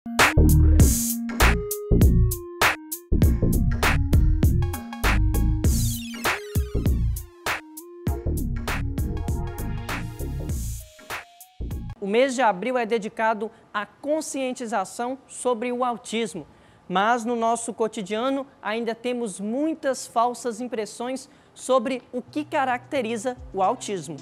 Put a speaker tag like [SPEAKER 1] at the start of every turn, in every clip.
[SPEAKER 1] O mês de abril é dedicado à conscientização sobre o autismo, mas no nosso cotidiano ainda temos muitas falsas impressões sobre o que caracteriza o autismo.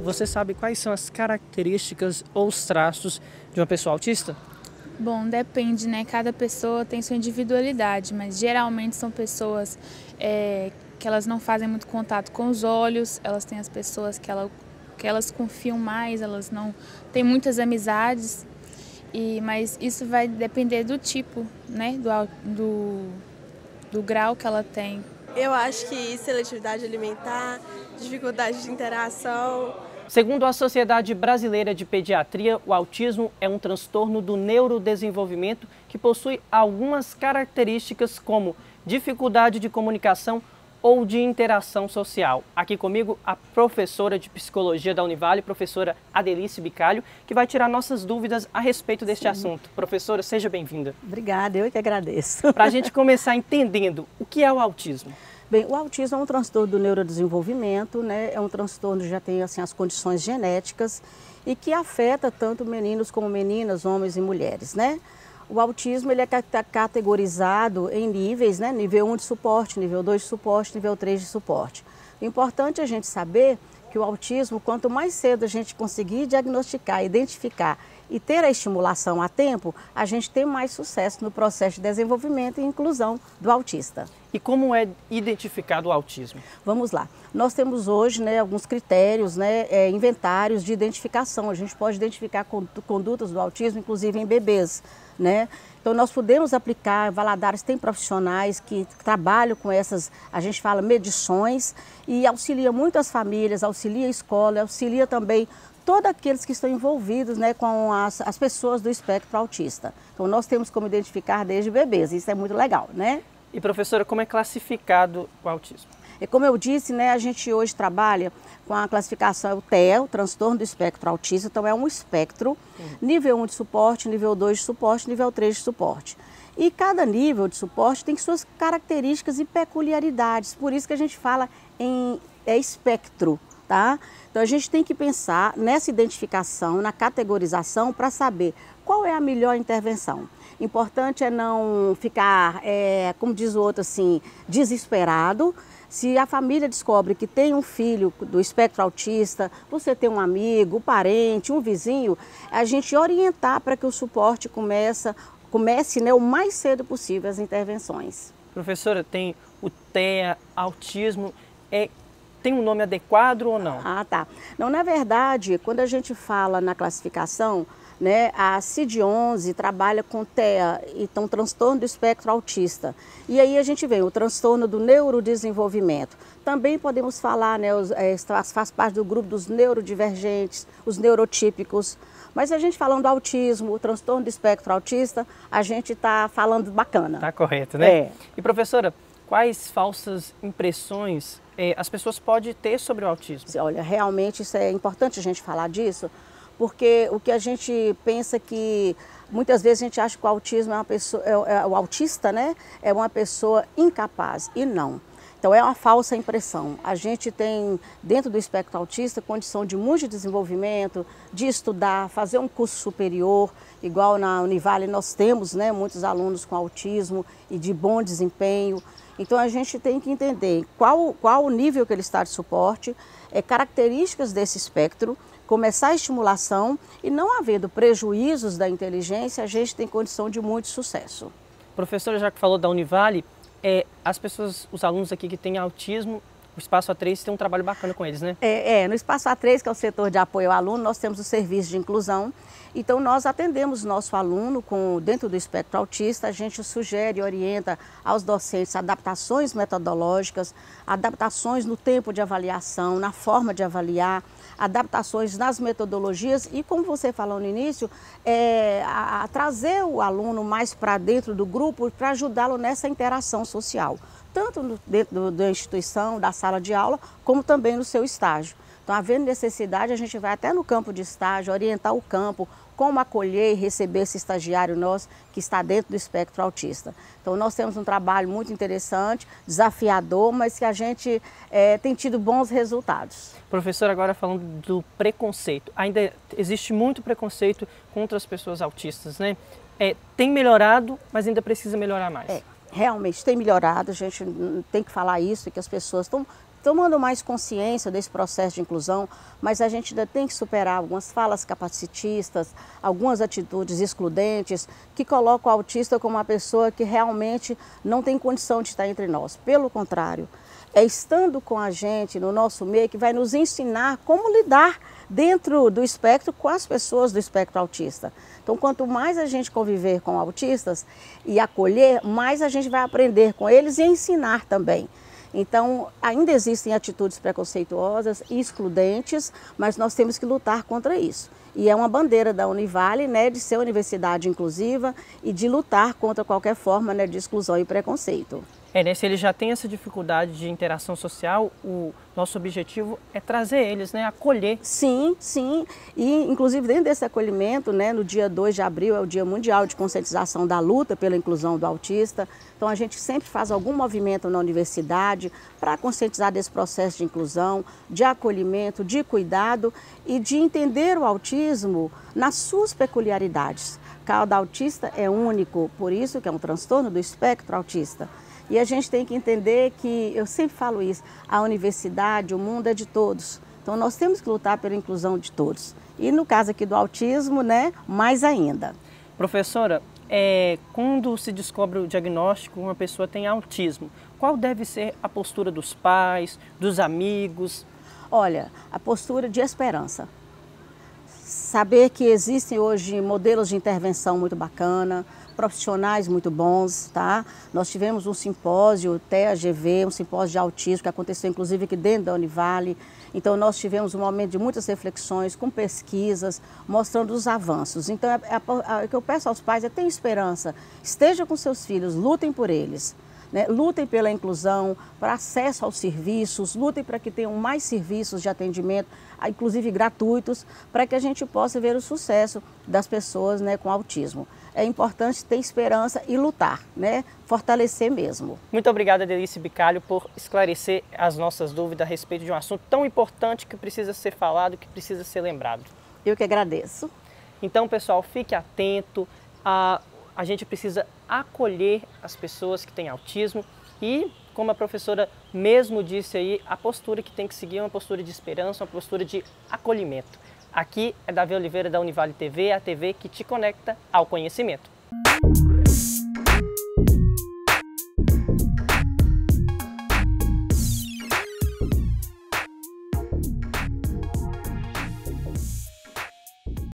[SPEAKER 1] Você sabe quais são as características ou os traços de uma pessoa autista?
[SPEAKER 2] Bom, depende, né? Cada pessoa tem sua individualidade, mas geralmente são pessoas que elas não fazem muito contato com os olhos, elas têm as pessoas que elas confiam mais, elas não têm muitas amizades, mas isso vai depender do tipo, né? Do grau que ela tem.
[SPEAKER 3] Eu acho que seletividade alimentar, dificuldade de interação.
[SPEAKER 1] Segundo a Sociedade Brasileira de Pediatria, o autismo é um transtorno do neurodesenvolvimento que possui algumas características como dificuldade de comunicação ou de interação social. Aqui comigo a professora de Psicologia da Univale, professora Adelice Bicalho, que vai tirar nossas dúvidas a respeito deste assunto. Professora, seja bem-vinda.
[SPEAKER 4] Obrigada, eu que agradeço.
[SPEAKER 1] Para a gente começar entendendo o que é o autismo.
[SPEAKER 4] Bem, o autismo é um transtorno do neurodesenvolvimento, né? É um transtorno que já tem assim, as condições genéticas e que afeta tanto meninos como meninas, homens e mulheres, né? O autismo ele é categorizado em níveis, né? Nível 1 de suporte, nível 2 de suporte, nível 3 de suporte. O importante é a gente saber que o autismo, quanto mais cedo a gente conseguir diagnosticar, identificar e ter a estimulação a tempo, a gente tem mais sucesso no processo de desenvolvimento e inclusão do autista.
[SPEAKER 1] E como é identificado o autismo?
[SPEAKER 4] Vamos lá. Nós temos hoje, né, alguns critérios, né, inventários de identificação. A gente pode identificar condutas do autismo, inclusive em bebês, né? Então nós podemos aplicar, Valadares tem profissionais que trabalham com essas, a gente fala, medições e auxilia muito as famílias, auxilia a escola, auxilia também todos aqueles que estão envolvidos, né, com as pessoas do espectro autista. Então nós temos como identificar desde bebês, isso é muito legal, né?
[SPEAKER 1] E professora, como é classificado o autismo?
[SPEAKER 4] E como eu disse, né, a gente hoje trabalha com a classificação, o TEA, o transtorno do espectro autista, então é um espectro, nível 1 de suporte, nível 2 de suporte, nível 3 de suporte. E cada nível de suporte tem suas características e peculiaridades, por isso que a gente fala em espectro, tá? Então a gente tem que pensar nessa identificação, na categorização, para saber qual é a melhor intervenção. Importante é não ficar, como diz o outro assim, desesperado. Se a família descobre que tem um filho do espectro autista, você tem um amigo, um parente, um vizinho, a gente orientar para que o suporte comece, né, o mais cedo possível as intervenções.
[SPEAKER 1] Professora, tem o TEA, autismo, tem um nome adequado ou não?
[SPEAKER 4] Ah, tá. Não, na verdade, quando a gente fala na classificação, né, a CID-11 trabalha com TEA, então transtorno do espectro autista. E aí a gente vê o transtorno do neurodesenvolvimento. Também podemos falar, né, faz parte do grupo dos neurodivergentes, os neurotípicos. Mas a gente falando do autismo, o transtorno do espectro autista, a gente está falando bacana.
[SPEAKER 1] Tá correto, né?
[SPEAKER 4] É.
[SPEAKER 1] E professora, quais falsas impressões as pessoas podem ter sobre o autismo?
[SPEAKER 4] Olha, realmente isso é importante a gente falar disso, porque o que a gente pensa que muitas vezes a gente acha que o autismo é uma pessoa, o autista, né, é uma pessoa incapaz, e não. Então é uma falsa impressão. A gente tem dentro do espectro autista condição de muito desenvolvimento, de estudar, fazer um curso superior, igual na Univale nós temos, né, muitos alunos com autismo e de bom desempenho. Então a gente tem que entender qual o nível que ele está de suporte, características desse espectro, começar a estimulação e não havendo prejuízos da inteligência, a gente tem condição de muito sucesso.
[SPEAKER 1] Professora, já que falou da Univale, as pessoas, os alunos aqui que têm autismo, o Espaço A3 tem um trabalho bacana com eles, né?
[SPEAKER 4] No Espaço A3, que é o setor de apoio ao aluno, nós temos o serviço de inclusão. Então nós atendemos nosso aluno dentro do espectro autista, a gente sugere e orienta aos docentes adaptações metodológicas, adaptações no tempo de avaliação, na forma de avaliar, adaptações nas metodologias e, como você falou no início, a trazer o aluno mais para dentro do grupo para ajudá-lo nessa interação social. tanto dentro da instituição, da sala de aula, como também no seu estágio. Então, havendo necessidade, a gente vai até no campo de estágio, orientar o campo, como acolher e receber esse estagiário nosso que está dentro do espectro autista. Então, nós temos um trabalho muito interessante, desafiador, mas que a gente tem tido bons resultados.
[SPEAKER 1] Professor, agora falando do preconceito, ainda existe muito preconceito contra as pessoas autistas, né? Tem melhorado, mas ainda precisa melhorar mais.
[SPEAKER 4] Realmente tem melhorado, a gente tem que falar isso, que as pessoas estão tomando mais consciência desse processo de inclusão, mas a gente ainda tem que superar algumas falas capacitistas, algumas atitudes excludentes, que colocam o autista como uma pessoa que realmente não tem condição de estar entre nós. Pelo contrário, é estando com a gente no nosso meio que vai nos ensinar como lidar dentro do espectro com as pessoas do espectro autista. Então, quanto mais a gente conviver com autistas e acolher, mais a gente vai aprender com eles e ensinar também. Então, ainda existem atitudes preconceituosas e excludentes, mas nós temos que lutar contra isso. E é uma bandeira da Univale, né, de ser universidade inclusiva e de lutar contra qualquer forma, né, de exclusão e preconceito.
[SPEAKER 1] Se ele já tem essa dificuldade de interação social, o nosso objetivo é trazer eles, né, acolher.
[SPEAKER 4] Sim, sim. E, inclusive, dentro desse acolhimento, né, no dia 2 de abril é o Dia Mundial de Conscientização da Luta pela Inclusão do Autista. Então, a gente sempre faz algum movimento na universidade para conscientizar desse processo de inclusão, de acolhimento, de cuidado e de entender o autismo nas suas peculiaridades. Cada autista é único, por isso que é um transtorno do espectro autista. E a gente tem que entender que, eu sempre falo isso, a universidade, o mundo é de todos. Então nós temos que lutar pela inclusão de todos. E no caso aqui do autismo, né, mais ainda.
[SPEAKER 1] Professora, quando se descobre o diagnóstico, uma pessoa tem autismo, qual deve ser a postura dos pais, dos amigos?
[SPEAKER 4] Olha, a postura de esperança. Saber que existem hoje modelos de intervenção muito bacana, profissionais muito bons, tá? Nós tivemos um simpósio, TEA-GV, um simpósio de autismo, que aconteceu inclusive aqui dentro da Univale. Então nós tivemos um momento de muitas reflexões, com pesquisas, mostrando os avanços. Então o que eu peço aos pais é ter esperança, esteja com seus filhos, lutem por eles. Né? Lutem pela inclusão, para acesso aos serviços, lutem para que tenham mais serviços de atendimento, inclusive gratuitos, para que a gente possa ver o sucesso das pessoas, né, com autismo. É importante ter esperança e lutar, né? Fortalecer mesmo.
[SPEAKER 1] Muito obrigada, Delice Bicalho, por esclarecer as nossas dúvidas a respeito de um assunto tão importante que precisa ser falado, que precisa ser lembrado.
[SPEAKER 4] Eu que agradeço.
[SPEAKER 1] Então, pessoal, fique atento. A gente precisa acolher as pessoas que têm autismo e, como a professora mesmo disse aí, a postura que tem que seguir é uma postura de esperança, uma postura de acolhimento. Aqui é Davi Oliveira da Univale TV, a TV que te conecta ao conhecimento.